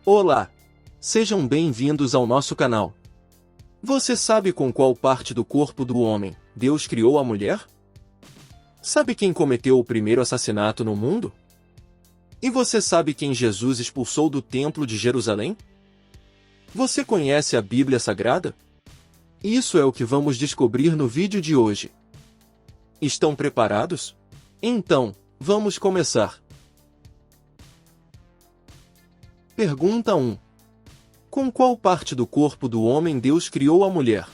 Olá! Sejam bem-vindos ao nosso canal. Você sabe com qual parte do corpo do homem Deus criou a mulher? Sabe quem cometeu o primeiro assassinato no mundo? E você sabe quem Jesus expulsou do Templo de Jerusalém? Você conhece a Bíblia Sagrada? Isso é o que vamos descobrir no vídeo de hoje. Estão preparados? Então, vamos começar. Pergunta 1. Com qual parte do corpo do homem Deus criou a mulher?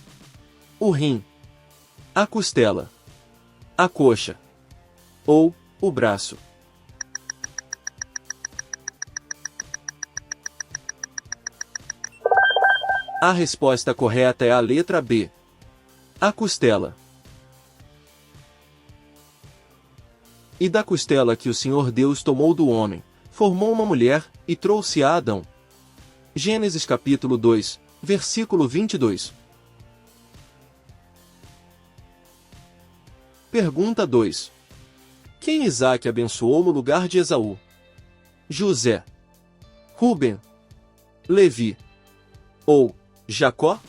O rim, a costela, a coxa ou o braço? A resposta correta é a letra B, a costela. E da costela que o Senhor Deus tomou do homem, formou uma mulher e trouxe a Adão. Gênesis capítulo 2, versículo 22. Pergunta 2. Quem Isaque abençoou no lugar de Esaú? José, Ruben, Levi ou Jacó?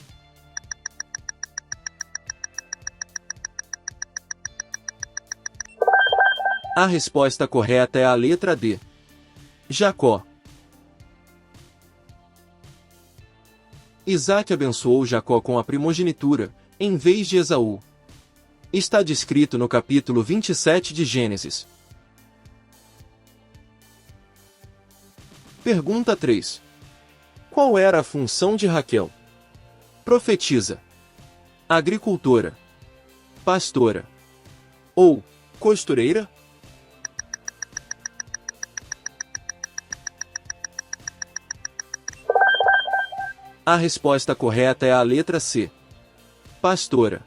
A resposta correta é a letra D, Jacó. Isaque abençoou Jacó com a primogenitura, em vez de Esaú. Está descrito no capítulo 27 de Gênesis. Pergunta 3. Qual era a função de Raquel? Profetisa, agricultora, pastora ou costureira? A resposta correta é a letra C, pastora.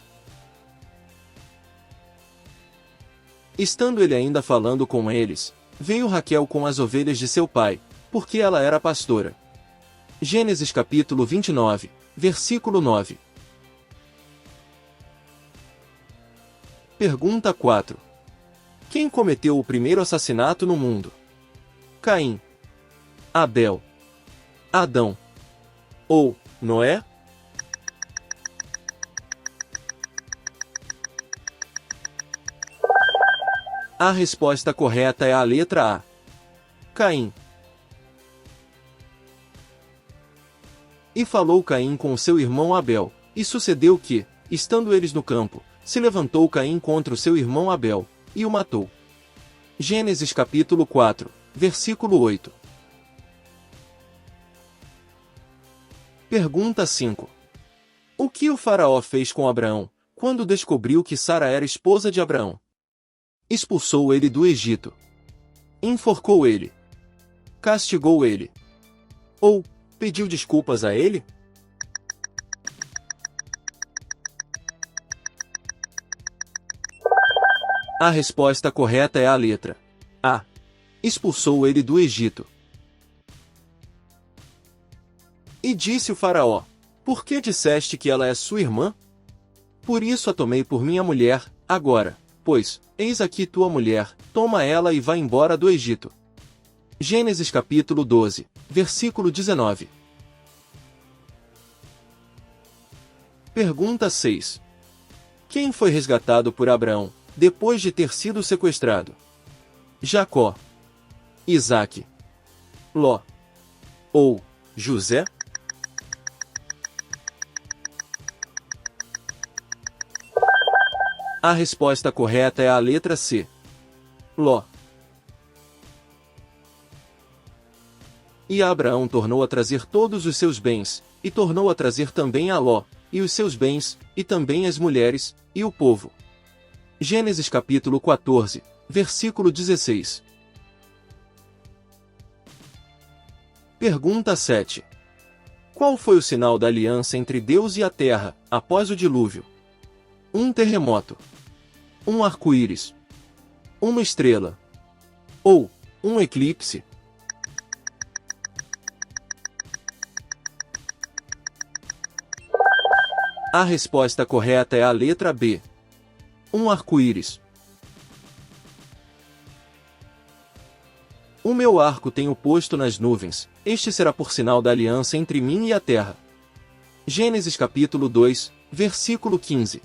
Estando ele ainda falando com eles, veio Raquel com as ovelhas de seu pai, porque ela era pastora. Gênesis capítulo 29, versículo 9. Pergunta 4. Quem cometeu o primeiro assassinato no mundo? Caim, Abel, Adão ou Noé? A resposta correta é a letra A, Caim. E falou Caim com seu irmão Abel, e sucedeu que, estando eles no campo, se levantou Caim contra o seu irmão Abel, e o matou. Gênesis capítulo 4, versículo 8. Pergunta 5. O que o faraó fez com Abraão, quando descobriu que Sara era esposa de Abraão? Expulsou ele do Egito. Enforcou ele. Castigou ele. Ou pediu desculpas a ele? A resposta correta é a letra A. Expulsou ele do Egito. E disse o faraó: Por que disseste que ela é sua irmã? Por isso a tomei por minha mulher, agora, pois, eis aqui tua mulher, toma ela e vá embora do Egito. Gênesis capítulo 12, versículo 19. Pergunta 6. Quem foi resgatado por Abraão, depois de ter sido sequestrado? Jacó, Isaque, Ló ou José? A resposta correta é a letra C, Ló. E Abraão tornou a trazer todos os seus bens, e tornou a trazer também a Ló, e os seus bens, e também as mulheres, e o povo. Gênesis capítulo 14, versículo 16. Pergunta 7. Qual foi o sinal da aliança entre Deus e a terra, após o dilúvio? Um terremoto, um arco-íris, uma estrela ou um eclipse? A resposta correta é a letra B, um arco-íris. O meu arco tenho posto nas nuvens, este será por sinal da aliança entre mim e a terra. Gênesis capítulo 2, versículo 15.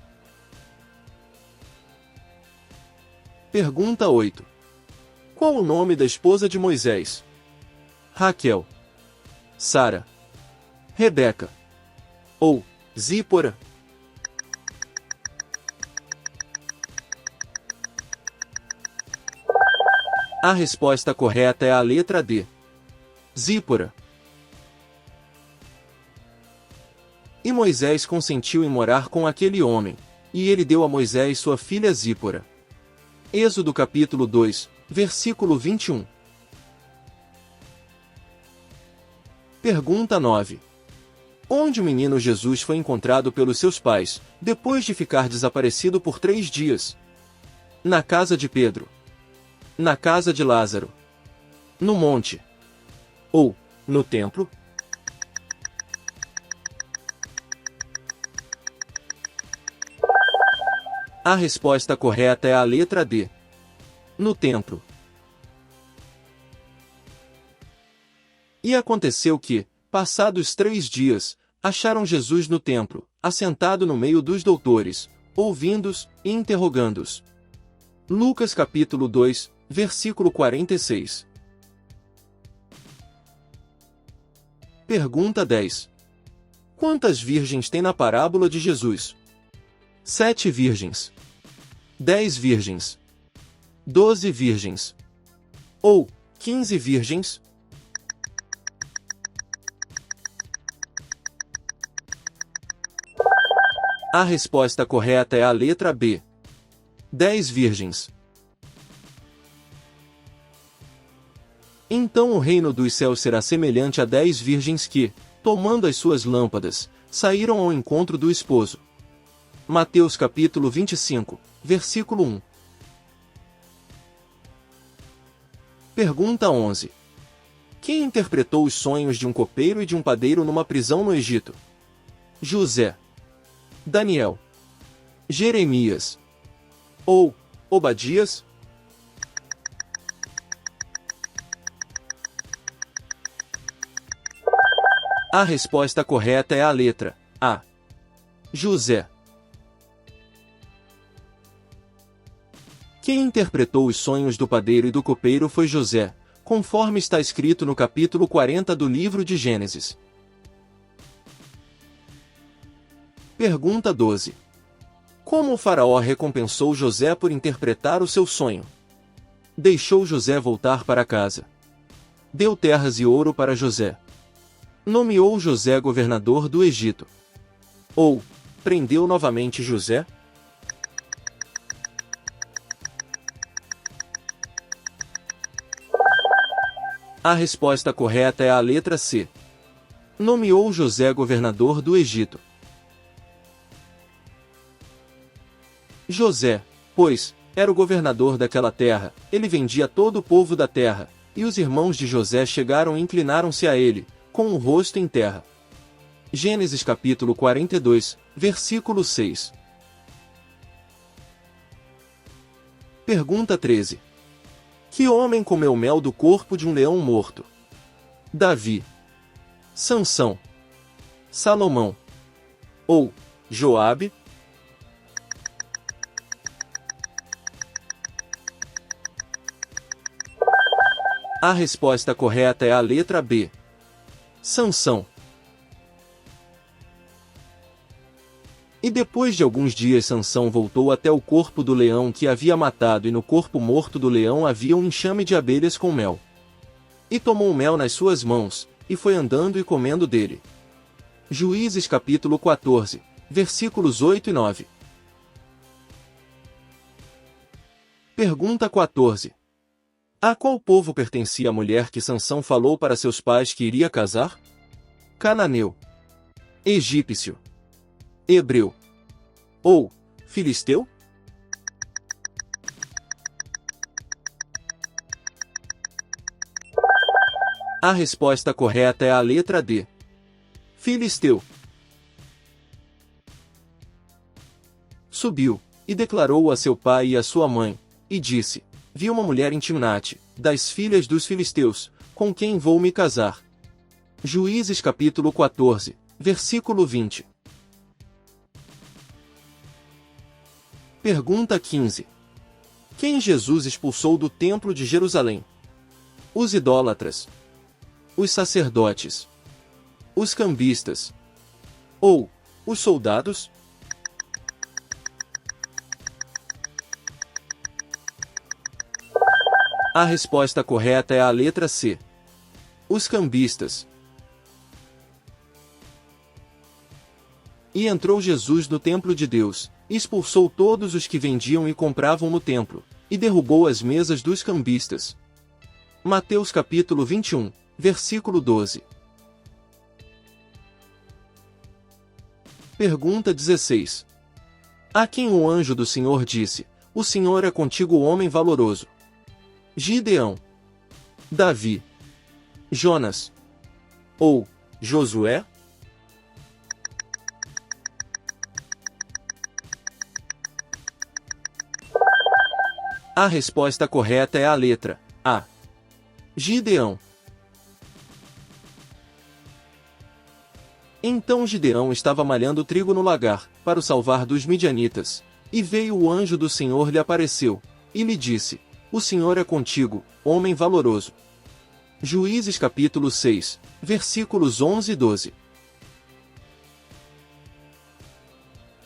Pergunta 8. Qual o nome da esposa de Moisés? Raquel, Sara, Rebeca ou Zípora? A resposta correta é a letra D. Zípora. E Moisés consentiu em morar com aquele homem, e ele deu a Moisés sua filha Zípora. Êxodo capítulo 2, versículo 21. Pergunta 9. Onde o menino Jesus foi encontrado pelos seus pais, depois de ficar desaparecido por 3 dias? Na casa de Pedro. Na casa de Lázaro. No monte. Ou, no templo? A resposta correta é a letra D. No templo. E aconteceu que, passados 3 dias, acharam Jesus no templo, assentado no meio dos doutores, ouvindo-os e interrogando-os. Lucas capítulo 2, versículo 46. Pergunta 10. Quantas virgens tem na parábola de Jesus? 7 virgens. 10 virgens. 12 virgens. Ou 15 virgens? A resposta correta é a letra B. 10 virgens. Então o reino dos céus será semelhante a 10 virgens que, tomando as suas lâmpadas, saíram ao encontro do esposo. Mateus capítulo 25, versículo 1. Pergunta 11. Quem interpretou os sonhos de um copeiro e de um padeiro numa prisão no Egito? José, Daniel, Jeremias ou Obadias? A resposta correta é a letra A. José. Quem interpretou os sonhos do padeiro e do copeiro foi José, conforme está escrito no capítulo 40 do livro de Gênesis. Pergunta 12. Como o faraó recompensou José por interpretar o seu sonho? Deixou José voltar para casa. Deu terras e ouro para José. Nomeou José governador do Egito. Ou, prendeu novamente José? A resposta correta é a letra C. Nomeou José governador do Egito. José, pois, era o governador daquela terra, ele vendia todo o povo da terra, e os irmãos de José chegaram e inclinaram-se a ele, com o rosto em terra. Gênesis capítulo 42, versículo 6. Pergunta 13. Que homem comeu mel do corpo de um leão morto? Davi, Sansão, Salomão ou Joabe? A resposta correta é a letra B. Sansão. E depois de alguns dias Sansão voltou até o corpo do leão que havia matado, e no corpo morto do leão havia um enxame de abelhas com mel. E tomou o mel nas suas mãos, e foi andando e comendo dele. Juízes capítulo 14, versículos 8 e 9. Pergunta 14. A qual povo pertencia a mulher que Sansão falou para seus pais que iria casar? Cananeu, egípcio, hebreu ou filisteu? A resposta correta é a letra D. Filisteu. Subiu, e declarou a seu pai e a sua mãe, e disse: vi uma mulher em Timnate, das filhas dos filisteus, com quem vou me casar. Juízes capítulo 14, versículo 20. Pergunta 15. Quem Jesus expulsou do templo de Jerusalém? Os idólatras, os sacerdotes, os cambistas ou os soldados? A resposta correta é a letra C. Os cambistas. E entrou Jesus no templo de Deus, expulsou todos os que vendiam e compravam no templo, e derrubou as mesas dos cambistas. Mateus capítulo 21, versículo 12. Pergunta 16. A quem o anjo do Senhor disse: O Senhor é contigo, homem valoroso? Gideão, Davi, Jonas ou Josué? A resposta correta é a letra A. Gideão. Então Gideão estava malhando trigo no lagar, para o salvar dos midianitas. E veio o anjo do Senhor lhe apareceu, e lhe disse: O Senhor é contigo, homem valoroso. Juízes capítulo 6, versículos 11 e 12.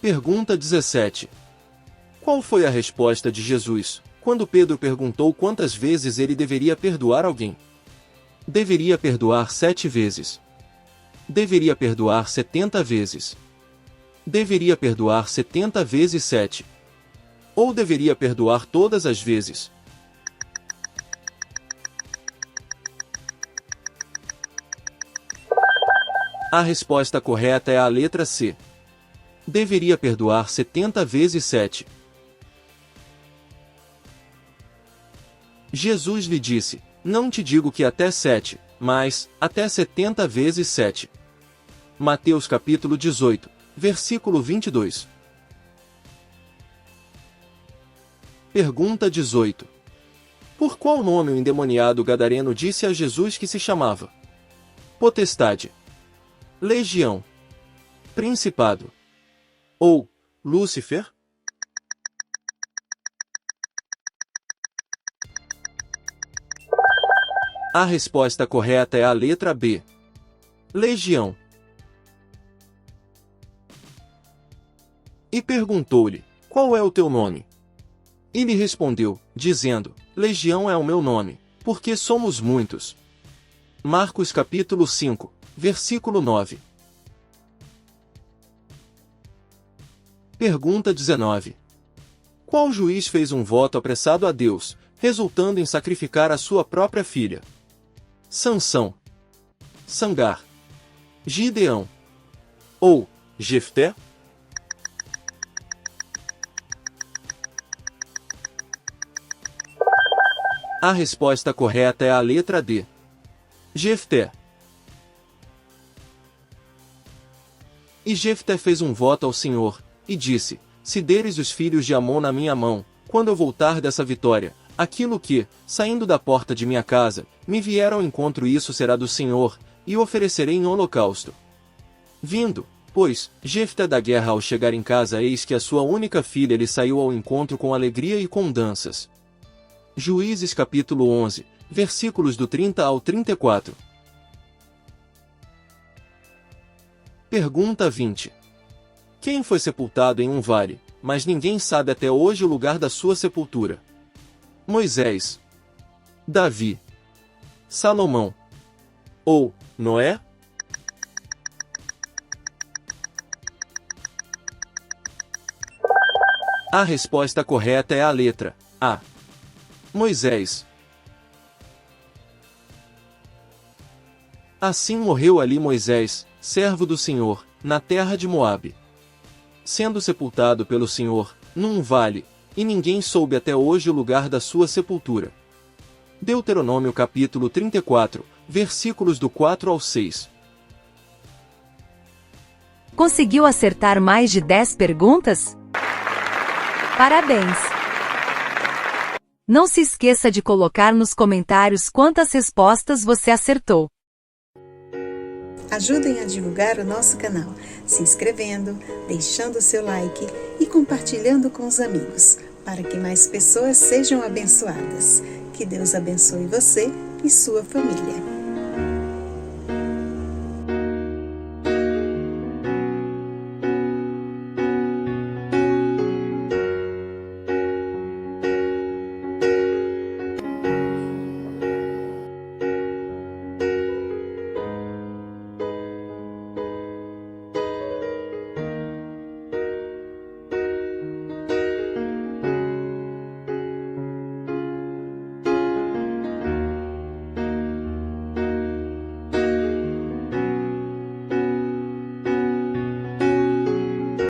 Pergunta 17. Qual foi a resposta de Jesus, quando Pedro perguntou quantas vezes ele deveria perdoar alguém? Deveria perdoar 7 vezes. Deveria perdoar 70 vezes. Deveria perdoar 70 vezes 7. Ou deveria perdoar todas as vezes? A resposta correta é a letra C. Deveria perdoar 70 vezes 7. Jesus lhe disse: Não te digo que até 7, mas até 70 vezes 7. Mateus capítulo 18, versículo 22. Pergunta 18. Por qual nome o endemoniado gadareno disse a Jesus que se chamava? Potestade, Legião, Principado ou Lúcifer? A resposta correta é a letra B. Legião. E perguntou-lhe: Qual é o teu nome? E lhe respondeu, dizendo: Legião é o meu nome, porque somos muitos. Marcos capítulo 5, versículo 9. Pergunta 19. Qual juiz fez um voto apressado a Deus, resultando em sacrificar a sua própria filha? Sansão, Sangar, Gideão ou Jefté? A resposta correta é a letra D. Jefté. E Jefté fez um voto ao Senhor, e disse: Se deres os filhos de Amon na minha mão, quando eu voltar dessa vitória, aquilo que, saindo da porta de minha casa, me vier ao encontro, isso será do Senhor, e o oferecerei em holocausto. Vindo, pois, Jefté da guerra, ao chegar em casa, eis que a sua única filha lhe saiu ao encontro com alegria e com danças. Juízes capítulo 11, versículos do 30 ao 34. Pergunta 20. Quem foi sepultado em um vale, mas ninguém sabe até hoje o lugar da sua sepultura? Moisés, Davi, Salomão ou Noé? A resposta correta é a letra A. Moisés. Assim morreu ali Moisés, servo do Senhor, na terra de Moabe, sendo sepultado pelo Senhor, num vale, e ninguém soube até hoje o lugar da sua sepultura. Deuteronômio capítulo 34, versículos do 4 ao 6. Conseguiu acertar mais de 10 perguntas? Parabéns! Não se esqueça de colocar nos comentários quantas respostas você acertou. Ajudem a divulgar o nosso canal, se inscrevendo, deixando seu like e compartilhando com os amigos, para que mais pessoas sejam abençoadas. Que Deus abençoe você e sua família.